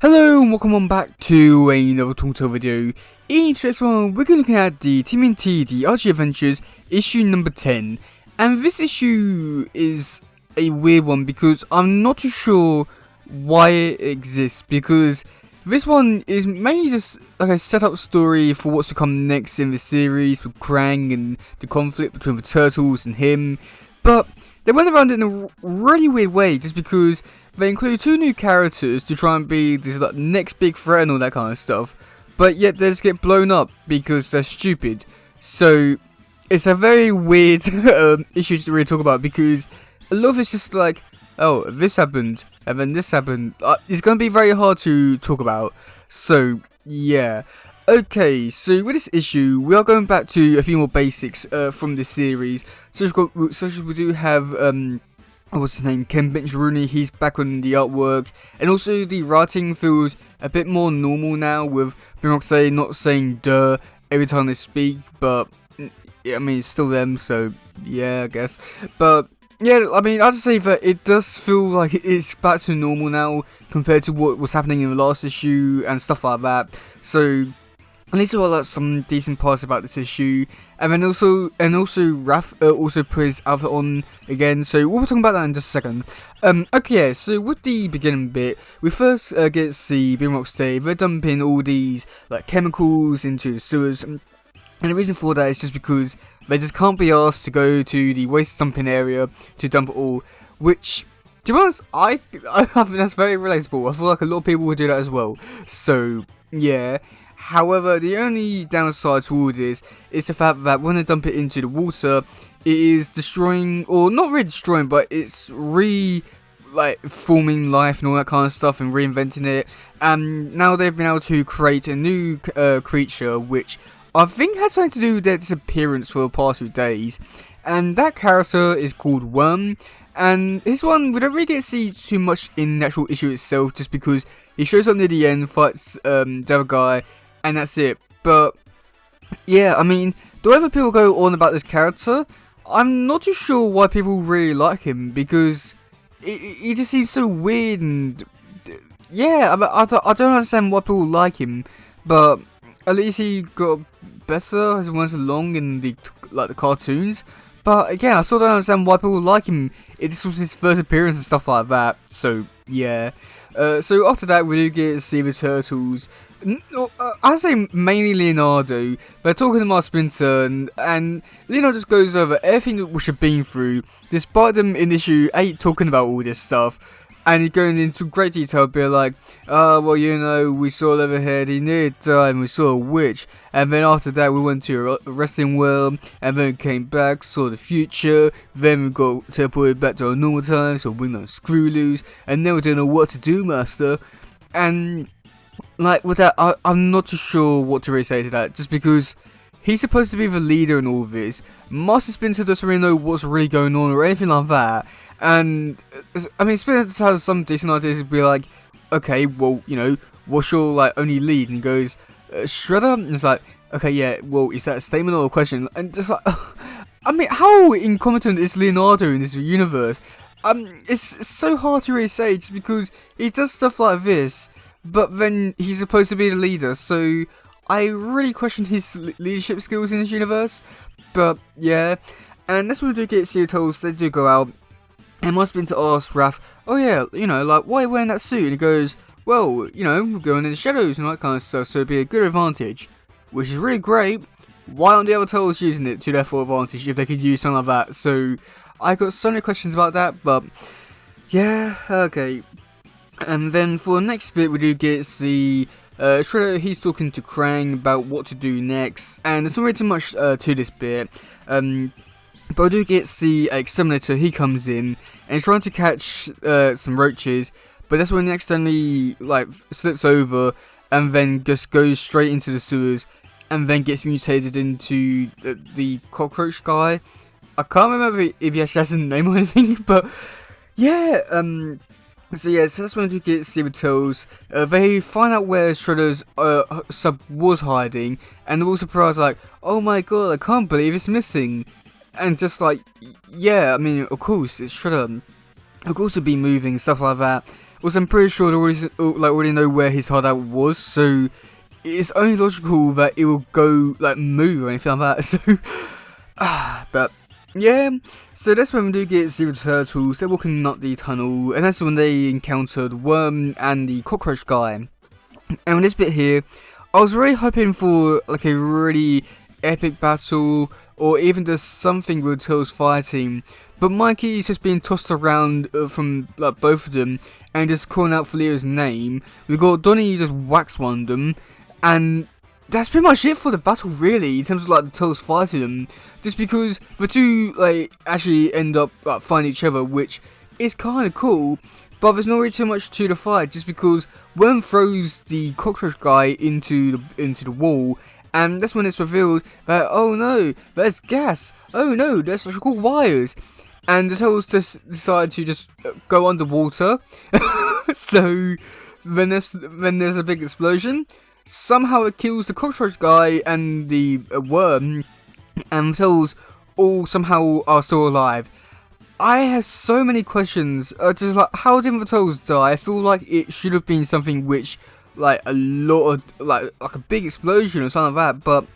Hello and welcome on back to another Talk video. In today's one, we're looking at the TMNT, the Archie Adventures, issue number 10. And this issue is a weird one because I'm not too sure why it exists. Because this one is mainly just like a setup story for what's to come next in the series with Krang and the conflict between the turtles and him. But they went around it in a really weird way just because they include two new characters to try and be this like, next big threat and all that kind of stuff, but yet they just get blown up because they're stupid. So it's a very weird issue to really talk about because a lot of it's just like, oh, this happened and then this happened. It's going to be very hard to talk about. So yeah. Okay, so with this issue, we are going back to a few more basics from this series. So we do have what's his name? Ken Bench-Rooney, he's back on the artwork, and also the writing feels a bit more normal now with Beyonce not saying "duh" every time they speak, but I mean it's still them, so yeah, I guess. But yeah, I mean I'd say that it does feel like it's back to normal now compared to what was happening in the last issue and stuff like that. So at least there are like some decent parts about this issue, and then also Raph also plays Alpha on again. So we'll be talking about that in just a second. Okay, yeah, so with the beginning bit, we first get to see Beamrock's Day. They're dumping all these like chemicals into the sewers, and the reason for that is just because they just can't be asked to go to the waste dumping area to dump it all. Which, to be honest, I think that's very relatable. I feel like a lot of people would do that as well. So yeah. However, the only downside to all this is the fact that when they dump it into the water, it is destroying, or not really destroying, but it's forming life and all that kind of stuff and reinventing it. And now they've been able to create a new creature, which I think has something to do with their disappearance for the past few days. And that character is called Worm. And this one, we don't really get to see too much in the actual issue itself, just because he shows up near the end, fights the other guy, and that's it. But yeah, I mean, the way that people go on about this character, I'm not too sure why people really like him, because he just seems so weird. And yeah, I don't understand why people like him, but at least he got better as it went along in the cartoons. But again, I still don't understand why people like him. This was his first appearance and stuff like that. So yeah. So after that, we do get to see the turtles. I say mainly Leonardo. They're talking about Splinter, and Leonardo just goes over everything that we have been through, despite them in issue 8 talking about all this stuff. And he's going into great detail, be like, well, you know, we saw Leatherhead, he nearly died, and we saw a witch. And then after that, we went to a wrestling world, and then came back, saw the future. Then we got teleported back to our normal time, so we don't screw loose. And then we don't know what to do, master. And like with that, I'm not too sure what to really say to that, just because he's supposed to be the leader in all of this. Master Splinter doesn't really know what's really going on or anything like that. And I mean, Splinter has some decent ideas to be like, okay, well, you know, what's your like only lead? And he goes, Shredder. And it's like, okay, yeah, well, is that a statement or a question? And just like, I mean, how incompetent is Leonardo in this universe? It's so hard to really say, just because he does stuff like this, but then he's supposed to be the leader. So I really question his leadership skills in this universe. But yeah, and that's when we do get Seattle. They do go out. And must have been to ask Raph, oh yeah, you know, like, why are you wearing that suit? And he goes, well, you know, we're going in the shadows and that kind of stuff, so it'd be a good advantage. Which is really great. Why aren't the other turtles using it to their full advantage if they could use something like that? So, I got so many questions about that, but yeah, okay. And then for the next bit, we do get to see Shredder, he's talking to Krang about what to do next. And there's not really too much to this bit. But I do get to see Exterminator, he comes in, and he's trying to catch some roaches, but that's when he accidentally, like, slips over, and then just goes straight into the sewers, and then gets mutated into the cockroach guy. I can't remember if he actually has a name or anything, but yeah, so that's when we get to see the Turtles. They find out where Shredder's sub was hiding, and they're all surprised, like, oh my god, I can't believe it's missing. And just like, yeah, I mean, of course, it's Shredder. It could also be moving, stuff like that. Also, I'm pretty sure they already know where his hideout was, so it's only logical that it will go, like, move or anything like that. So, but yeah, so that's when we do get Zero Turtles. They're walking up the tunnel, and that's when they encountered Worm and the cockroach guy. And with this bit here, I was really hoping for like a really epic battle, or even just something with Tails fighting. But Mikey's just being tossed around from like both of them, and just calling out for Leo's name. We got Donnie just wax one them, and that's pretty much it for the battle, really, in terms of like the Tails fighting them. Just because the two like actually end up like finding each other, which is kind of cool. But there's not really too much to the fight, just because Worm throws the cockroach guy into the wall, and that's when it's revealed that, oh no, there's gas. Oh no, there's electrical wires. And the Tails just decide to just go underwater. So when there's a big explosion, somehow it kills the cockroach guy and the worm, and the Tails all somehow are still alive. I have so many questions. Just like, how did the Tails die? I feel like it should have been something which, like a lot of like a big explosion or something like that. But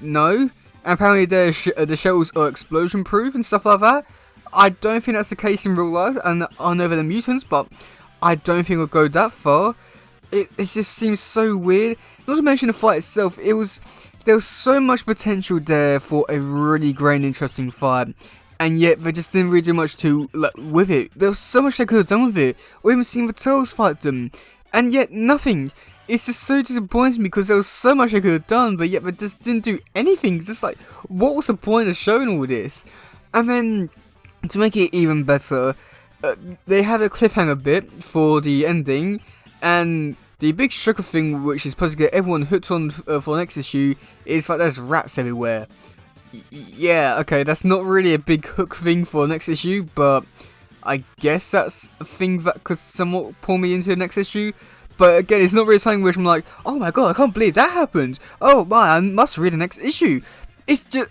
no. And apparently the shells are explosion proof and stuff like that. I don't think that's the case in real life, and I know they're mutants, but I don't think it'll go that far. It just seems so weird. Not to mention the fight itself. There was so much potential there for a really great and interesting fight. And yet, they just didn't really do much with it. There was so much they could have done with it. Or even seen the Tails fight them. And yet, nothing. It's just so disappointing because there was so much they could have done, but yet they just didn't do anything. Just like, what was the point of showing all this? And then, to make it even better, they had a cliffhanger bit for the ending. And the big shocker thing, which is supposed to get everyone hooked on for the next issue, is that there's rats everywhere. Yeah, okay, that's not really a big hook thing for the next issue, but I guess that's a thing that could somewhat pull me into the next issue. But again, it's not really something which I'm like, oh my god, I can't believe that happened. Oh my, I must read the next issue. It's just,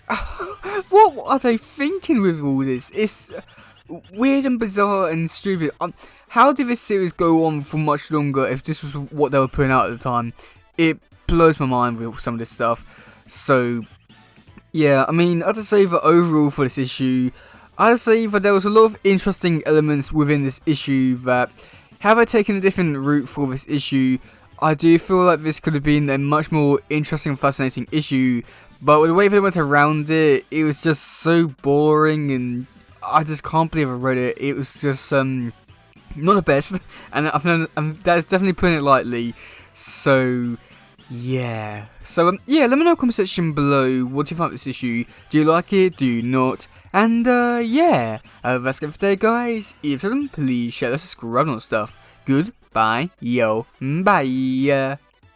what are they thinking with all this? It's weird and bizarre and stupid. How did this series go on for much longer if this was what they were putting out at the time? It blows my mind with some of this stuff. So yeah, I mean, I'd say that overall for this issue, I'd say that there was a lot of interesting elements within this issue that, had I taken a different route for this issue, I do feel like this could have been a much more interesting and fascinating issue, but with the way they went around it, it was just so boring, and I just can't believe I read it. It was just, not the best, and that's definitely putting it lightly, so yeah. So yeah, let me know in the comment section below, what do you think of this issue? Do you like it? Do you not? And yeah, that's it for today, guys. If you please share, subscribe, and all that stuff. Goodbye, yo, bye.